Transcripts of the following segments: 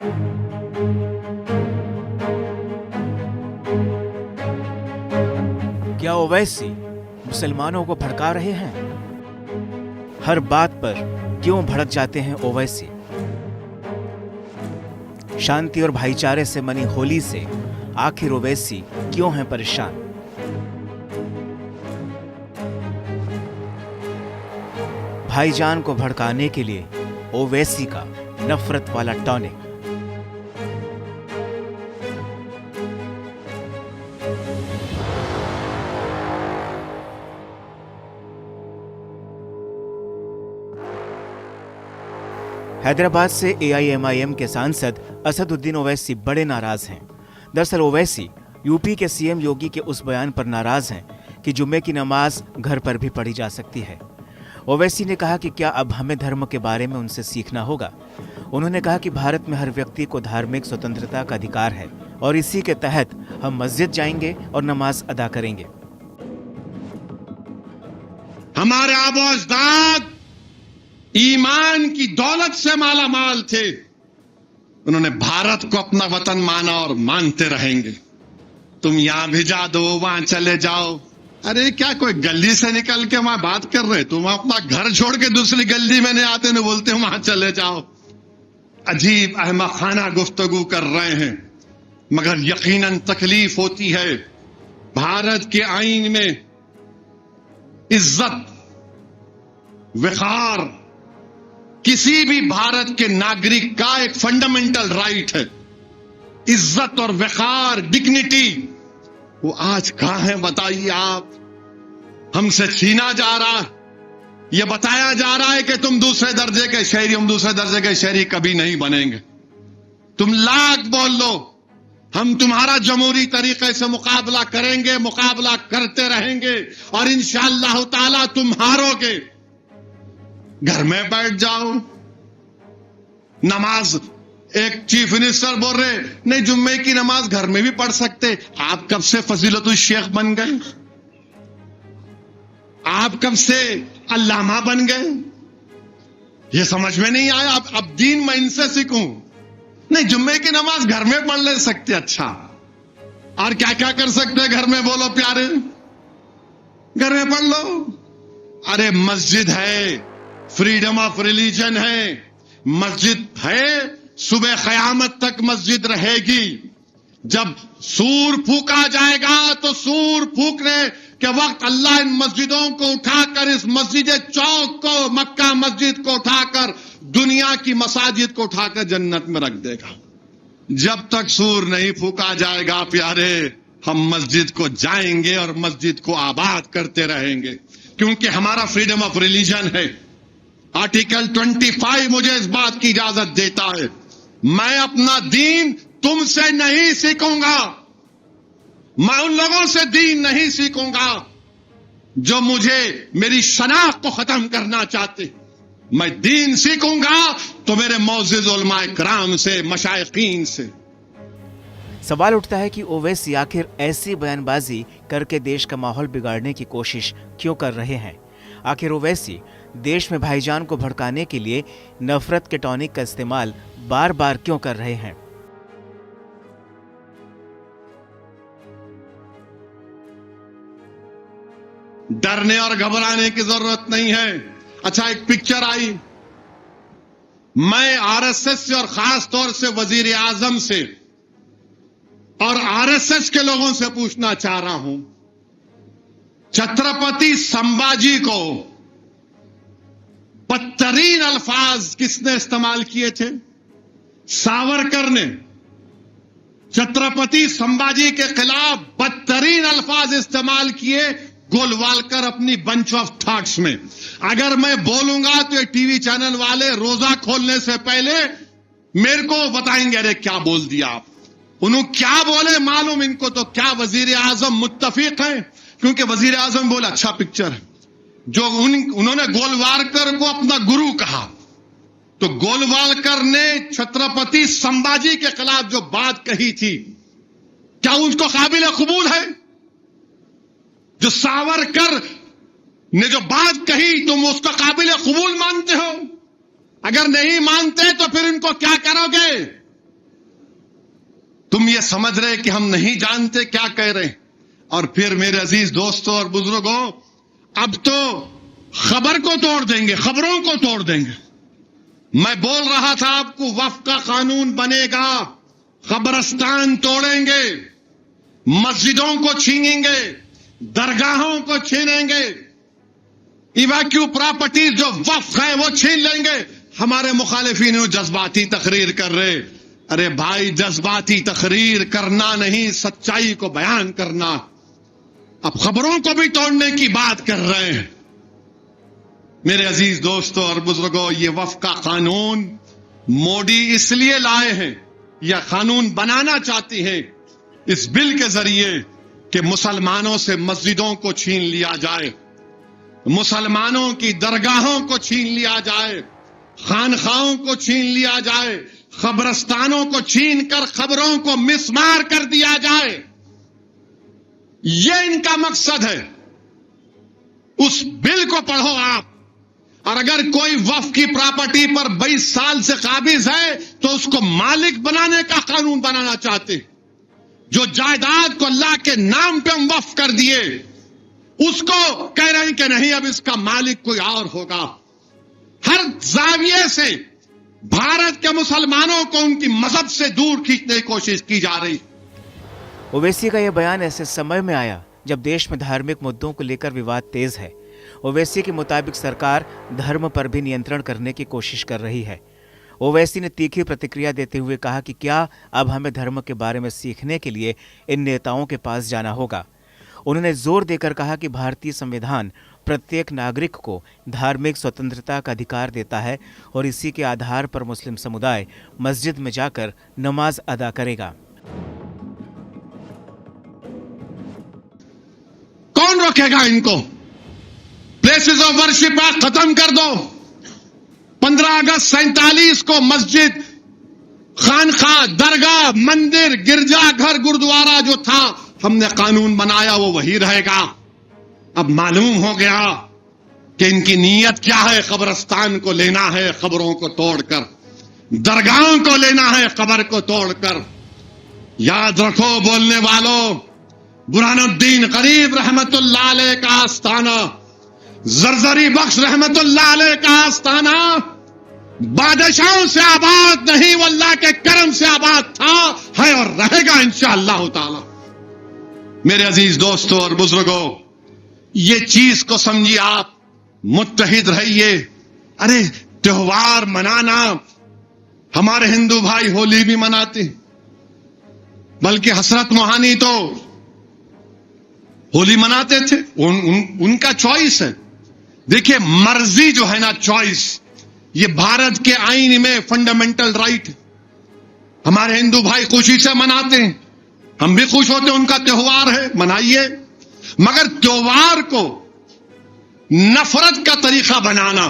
क्या ओवैसी मुसलमानों को भड़का रहे हैं? हर बात पर क्यों भड़क जाते हैं ओवैसी? शांति और भाईचारे से मनी होली से आखिर ओवैसी क्यों हैं परेशान? भाईजान को भड़काने के लिए ओवैसी का नफरत वाला टॉनिक। हैदराबाद से AIMIM के सांसद असदुद्दीन ओवैसी बड़े नाराज हैं। दरअसल ओवैसी यूपी के CM योगी के उस बयान पर नाराज हैं कि जुम्मे की नमाज घर पर भी पढ़ी जा सकती है। ओवैसी ने कहा कि क्या अब हमें धर्म के बारे में उनसे सीखना होगा। उन्होंने कहा कि भारत में हर व्यक्ति को धार्मिक स्वतंत्रता का अधिकार है और इसी के तहत हम मस्जिद जाएंगे और नमाज अदा करेंगे। हमारे आबो अजदाद ईमान की दौलत से माला माल थे। उन्होंने भारत को अपना वतन माना और मानते रहेंगे। तुम यहां भिजा दो, वहां चले जाओ। अरे क्या कोई गली से निकल के वहां बात कर रहे? तुम अपना घर छोड़ के दूसरी गली में नहीं आते, नहीं बोलते वहां चले जाओ। अजीब अहमखाना गुफ्तगू कर रहे हैं, मगर यकीनन तकलीफ होती है। भारत के आईन में इज्जत, वक़ार किसी भी भारत के नागरिक का एक फंडामेंटल राइट है। इज्जत और वक़ार, डिग्निटी, वो आज कहां है बताइए आप? हमसे छीना जा रहा है। यह बताया जा रहा है कि तुम दूसरे दर्जे के शहरी, हम दूसरे दर्जे के शहरी कभी नहीं बनेंगे। तुम लाख बोल लो, हम तुम्हारा जमहूरी तरीके से मुकाबला करेंगे, मुकाबला करते रहेंगे और इंशाअल्लाह ताला तुम हारोगे। घर में बैठ जाओ, नमाज, एक चीफ मिनिस्टर बोल रहे नहीं जुम्मे की नमाज घर में भी पढ़ सकते। आप कब से फजीलतुल शेख बन गए? आप कब से अल्लामा बन गए? ये समझ में नहीं आया। अब दीन मैं इनसे सीखूं? नहीं, जुम्मे की नमाज घर में पढ़ ले सकते। अच्छा, और क्या क्या कर सकते हैं घर में? बोलो प्यारे, घर में पढ़ लो। अरे मस्जिद है, फ्रीडम ऑफ रिलीजन है, मस्जिद है, सुबह क़यामत तक मस्जिद रहेगी। जब सूर फूका जाएगा तो सूर फूकने के वक्त अल्लाह इन मस्जिदों को उठाकर, इस मस्जिद चौक को, मक्का मस्जिद को उठाकर, दुनिया की मसाजिद को उठाकर जन्नत में रख देगा। जब तक सूर नहीं फूका जाएगा प्यारे, हम मस्जिद को जाएंगे और मस्जिद को आबाद करते रहेंगे, क्योंकि हमारा फ्रीडम ऑफ रिलीजन है। आर्टिकल 25 मुझे इस बात की इजाजत देता है। मैं अपना दीन तुमसे नहीं सीखूंगा, मैं उन लोगों से दीन नहीं सीखूंगा जो मुझे, मेरी शनाख्त को खत्म करना चाहते। मैं दीन सीखूंगा तो मेरे मौजूद उलमाए किराम से, मशाइखीन से। सवाल उठता है कि ओवैसी आखिर ऐसी बयानबाजी करके देश का माहौल बिगाड़ने की कोशिश क्यों कर रहे हैं? आखिर ओवैसी देश में भाईजान को भड़काने के लिए नफरत के टॉनिक का इस्तेमाल बार बार क्यों कर रहे हैं? डरने और घबराने की जरूरत नहीं है। अच्छा, एक पिक्चर आई, मैं RSS से और खास तौर से वजीर आजम से और RSS के लोगों से पूछना चाह रहा हूं, छत्रपति संभाजी को बदतरीन अल्फाज किसने इस्तेमाल किए थे? सावरकर ने छत्रपति संभाजी के खिलाफ बदतरीन अल्फाज इस्तेमाल किए गोलवालकर अपनी बंच ऑफ थॉट्स में। अगर मैं बोलूंगा तो ये टीवी चैनल वाले रोजा खोलने से पहले मेरे को बताएंगे, अरे क्या बोल दिया आप। उन्होंने क्या बोले मालूम इनको तो? क्या वजीर आजम मुत्तफिक हैं? क्योंकि वजीर आजम बोला अच्छा पिक्चर है। जो उन्होंने गोलवालकर को अपना गुरु कहा, तो गोलवालकर ने छत्रपति संभाजी के खिलाफ जो बात कही थी, क्या उसको काबिल कबूल है? जो सावरकर ने जो बात कही तुम उसको काबिल कबूल मानते हो? अगर नहीं मानते तो फिर इनको क्या करोगे? ये समझ रहे कि हम नहीं जानते क्या कह रहे हैं। और फिर मेरे अजीज दोस्तों और बुजुर्गों, अब तो खबर को तोड़ देंगे, खबरों को तोड़ देंगे। मैं बोल रहा था आपको, वक्फ का कानून बनेगा, कब्रिस्तान तोड़ेंगे, मस्जिदों को छीनेंगे, दरगाहों को छीनेंगे, इवैक्यू प्रॉपर्टीज जो वक्फ है वो छीन लेंगे। हमारे मुखालिफिन जज्बाती तकरीर कर रहे। अरे भाई, जज्बाती तकरीर करना नहीं, सच्चाई को बयान करना। अब खबरों को भी तोड़ने की बात कर रहे हैं। मेरे अजीज दोस्तों और बुजुर्गों, ये वक्फ का कानून मोदी इसलिए लाए हैं, यह कानून बनाना चाहती है इस बिल के जरिए कि मुसलमानों से मस्जिदों को छीन लिया जाए, मुसलमानों की दरगाहों को छीन लिया जाए, खानखाओं को छीन लिया जाए, कब्रिस्तानों को छीन कर खबरों को मिसमार कर दिया जाए। यह इनका मकसद है। उस बिल को पढ़ो आप, और अगर कोई वक्फ की प्रॉपर्टी पर 22 साल से काबिज है तो उसको मालिक बनाने का कानून बनाना चाहते। जो जायदाद को अल्लाह के नाम पे हम वक्फ कर दिए, उसको कह रहे हैं कि नहीं, अब इसका मालिक कोई और होगा। हर जाविये से भारत के मुसलमानों को उनकी मजहब से दूर खींचने की कोशिश की जा रही। ओवैसी का यह बयान ऐसे समय में आया जब देश में धार्मिक मुद्दों को लेकर विवाद तेज है। ओवैसी के मुताबिक सरकार धर्म पर भी नियंत्रण करने की कोशिश कर रही है। ओवैसी ने तीखी प्रतिक्रिया देते हुए कहा कि क्या अब हमें धर्म के बारे में सीखने के लिए इन नेताओं के पास जाना होगा। उन्होंने जोर देकर कहा कि भारतीय संविधान प्रत्येक नागरिक को धार्मिक स्वतंत्रता का अधिकार देता है और इसी के आधार पर मुस्लिम समुदाय मस्जिद में जाकर नमाज अदा करेगा। कौन रोकेगा इनको? प्लेसेस ऑफ वर्शिप खत्म कर दो। 15 अगस्त 47 को मस्जिद, खानखा, दरगाह, मंदिर, गिरजाघर, गुरुद्वारा जो था, हमने कानून बनाया वो वही रहेगा। अब मालूम हो गया कि इनकी नीयत क्या है। कब्रिस्तान को लेना है खबरों को तोड़कर, दरगाहों को लेना है खबर को तोड़कर। याद रखो बोलने वालों, बुरहानुद्दीन गरीब रहमतुल्लाह अलैह का आस्थाना, जरजरी बख्श रहमतुल्लाह अलैह का आस्थाना बादशाहों से आबाद नहीं, वो अल्लाह के करम से आबाद था, है और रहेगा इंशाअल्लाह ताला। मेरे अजीज दोस्तों और बुजुर्गों, ये चीज को समझिए आप, मुत्तहिद रहिए। अरे त्योहार मनाना, हमारे हिंदू भाई होली भी मनाते, बल्कि हसरत मोहानी तो होली मनाते थे। उनका चॉइस है। देखिए, मर्जी जो है ना, चॉइस, ये भारत के आईन में फंडामेंटल राइट है। हमारे हिंदू भाई खुशी से मनाते हैं, हम भी खुश होते हैं, उनका त्योहार है, मनाइए। मगर त्योहार को नफरत का तरीका बनाना,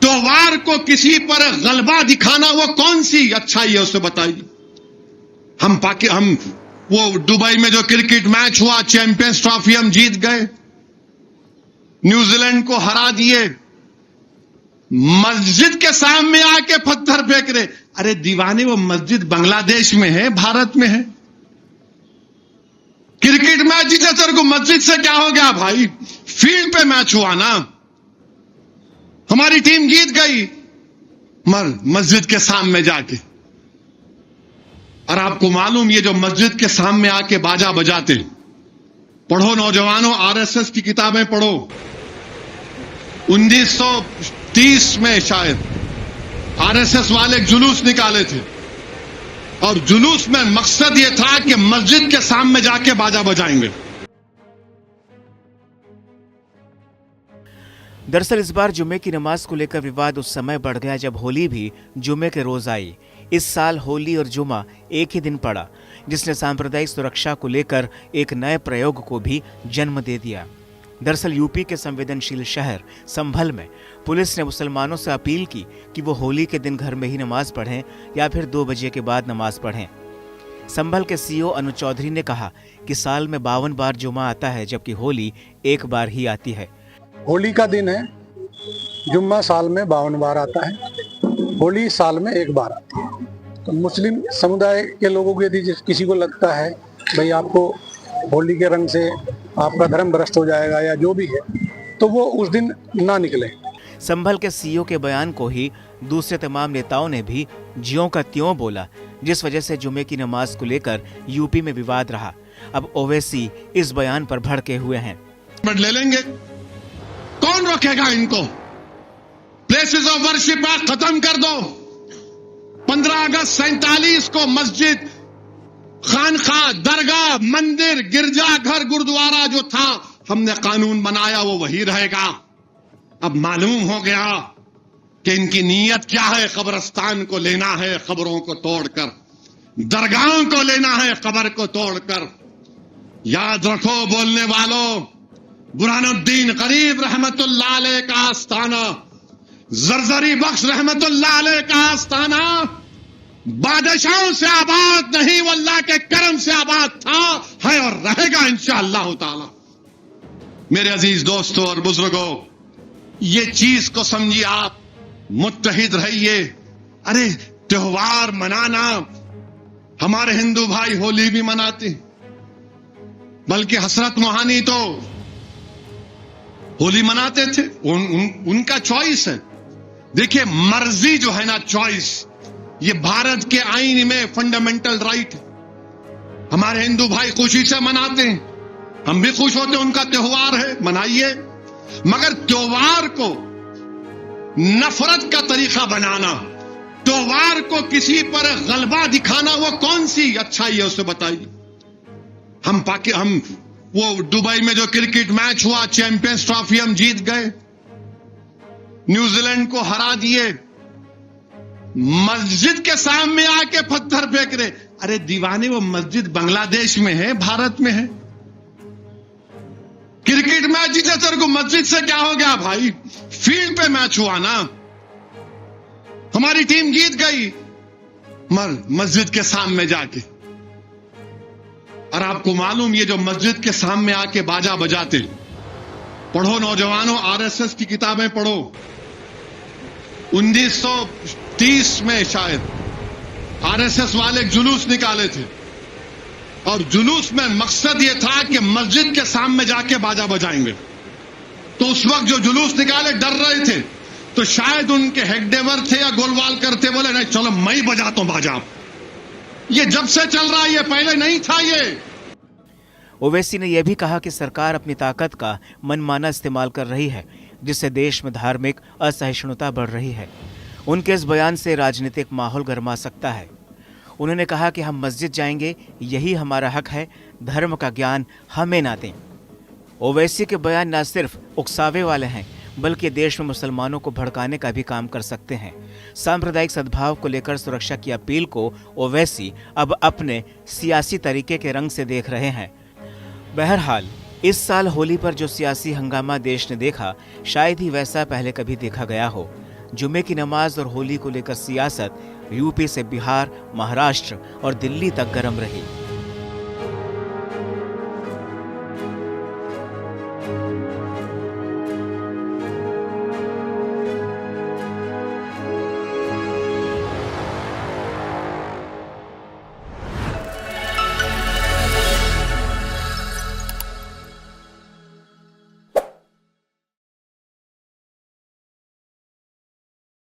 त्योहार को किसी पर गलबा दिखाना, वो कौन सी अच्छाई है उसे बताइए। हम वो दुबई में जो क्रिकेट मैच हुआ, चैंपियंस ट्रॉफी हम जीत गए, न्यूजीलैंड को हरा दिए, मस्जिद के सामने आके पत्थर फेंक रहे। अरे दीवाने, वो मस्जिद बांग्लादेश में है, भारत में है। क्रिकेट मैच जीते तेरे को मस्जिद से क्या हो गया भाई? फील्ड पे मैच हुआ ना, हमारी टीम जीत गई, मर मस्जिद के सामने जाके। और आपको मालूम, ये जो मस्जिद के सामने आके बाजा बजाते, पढ़ो नौजवानों, आरएसएस की किताबें पढ़ो। 1930 में शायद आरएसएस वाले एक जुलूस निकाले थे, और जुलूस में मकसद यह था कि मस्जिद के सामने जाके बाजा बजाएंगे। दरअसल इस बार जुम्मे की नमाज को लेकर विवाद उस समय बढ़ गया जब होली भी जुम्मे के रोज आई। इस साल होली और जुमा एक ही दिन पड़ा, जिसने सांप्रदायिक सुरक्षा को लेकर एक नए प्रयोग को भी जन्म दे दिया। दरअसल यूपी के संवेदनशील शहर संभल में पुलिस ने मुसलमानों से अपील की कि वो होली के दिन घर में ही नमाज पढ़ें या फिर 2 बजे के बाद नमाज पढ़ें। संभल के सीओ अनु चौधरी ने कहा कि साल में 52 बार जुमा आता है, जबकि होली एक बार ही आती है। होली का दिन है, जुम्मा साल में 52 बार आता है, होली साल में एक बार आती है। तो मुस्लिम समुदाय के लोगों को यदि किसी को लगता है भाई आपको होली के रंग से आपका धर्म भ्रष्ट हो जाएगा या जो भी है, तो वो उस दिन ना निकले। संभल के सीईओ के बयान को ही दूसरे तमाम नेताओं ने भी ज्यों का त्यों बोला, जिस वजह से जुमे की नमाज को लेकर यूपी में विवाद रहा। अब ओवैसी इस बयान पर भड़के हुए हैं। ले लेंगे, कौन रोकेगा इनको? प्लेसेस ऑफ वर्शिप खत्म कर दो। 15 अगस्त 47 को मस्जिद, खानखा, दरगाह, मंदिर, गिरजाघर, गुरुद्वारा जो था, हमने कानून बनाया वो वही रहेगा। अब मालूम हो गया कि इनकी नीयत क्या है। कब्रिस्तान को लेना है खबरों को तोड़कर, दरगाहों को लेना है खबर को तोड़कर। याद रखो बोलने वालों, बुरहानुद्दीन गरीब रहमतुल्लाह अलैह का आस्थाना, जरजरी बख्श रहमतुल्लाह अलैह का आस्थाना बादशाहों से आबाद नहीं, वो अल्लाह के करम से आबाद था, है और रहेगा इंशाअल्लाह ताला। मेरे अजीज दोस्तों और बुजुर्गों, ये चीज को समझिए आप, मुत्तहिद रहिए। अरे त्योहार मनाना, हमारे हिंदू भाई होली भी मनाते, बल्कि हसरत मोहानी तो होली मनाते थे। उनका चॉइस है। देखिए मर्जी जो है ना, चॉइस, ये भारत के आईन में फंडामेंटल राइट है। हमारे हिंदू भाई खुशी से मनाते हैं, हम भी खुश होते हैं, उनका त्योहार है, मनाइए। मगर त्योहार को नफरत का तरीका बनाना, त्योहार को किसी पर गलबा दिखाना, वो कौन सी अच्छाई है उसे बताइए। हम वो दुबई में जो क्रिकेट मैच हुआ, चैंपियंस ट्रॉफी हम जीत गए, न्यूजीलैंड को हरा दिए, मस्जिद के सामने आके पत्थर फेंक रहे। अरे दीवाने, वो मस्जिद बांग्लादेश में है, भारत में है। क्रिकेट मैच जीते तेरे को मस्जिद से क्या हो गया भाई? फील्ड पे मैच हुआ ना, हमारी टीम जीत गई मस्जिद के सामने जाके। और आपको मालूम, ये जो मस्जिद के सामने आके बाजा बजाते, पढ़ो नौजवानों, आरएसएस की किताबें पढ़ो। 1930 में शायद आरएसएस वाले एक जुलूस निकाले थे, और जुलूस में मकसद यह था कि मस्जिद के सामने जाके बाजा बजाएंगे। तो उस वक्त जो जुलूस निकाले डर रहे थे, तो शायद उनके हेडडेवर थे या गोलवालकर थे, बोले नहीं चलो मैं ही बजाता हूं बाजा। ये जब से चल रहा है, ये पहले नहीं था। ये ओवैसी ने यह भी कहा कि सरकार अपनी ताकत का मनमाना इस्तेमाल कर रही है, जिससे देश में धार्मिक असहिष्णुता बढ़ रही है। उनके इस बयान से राजनीतिक माहौल गरमा सकता है। उन्होंने कहा कि हम मस्जिद जाएंगे, यही हमारा हक है, धर्म का ज्ञान हमें ना दें। ओवैसी के बयान न सिर्फ उकसावे वाले हैं, बल्कि देश में मुसलमानों को भड़काने का भी काम कर सकते हैं। सांप्रदायिक सद्भाव को लेकर सुरक्षा की अपील को ओवैसी अब अपने सियासी तरीके के रंग से देख रहे हैं। बहरहाल इस साल होली पर जो सियासी हंगामा देश ने देखा, शायद ही वैसा पहले कभी देखा गया हो। जुमे की नमाज और होली को लेकर सियासत यूपी से बिहार, महाराष्ट्र और दिल्ली तक गर्म रही।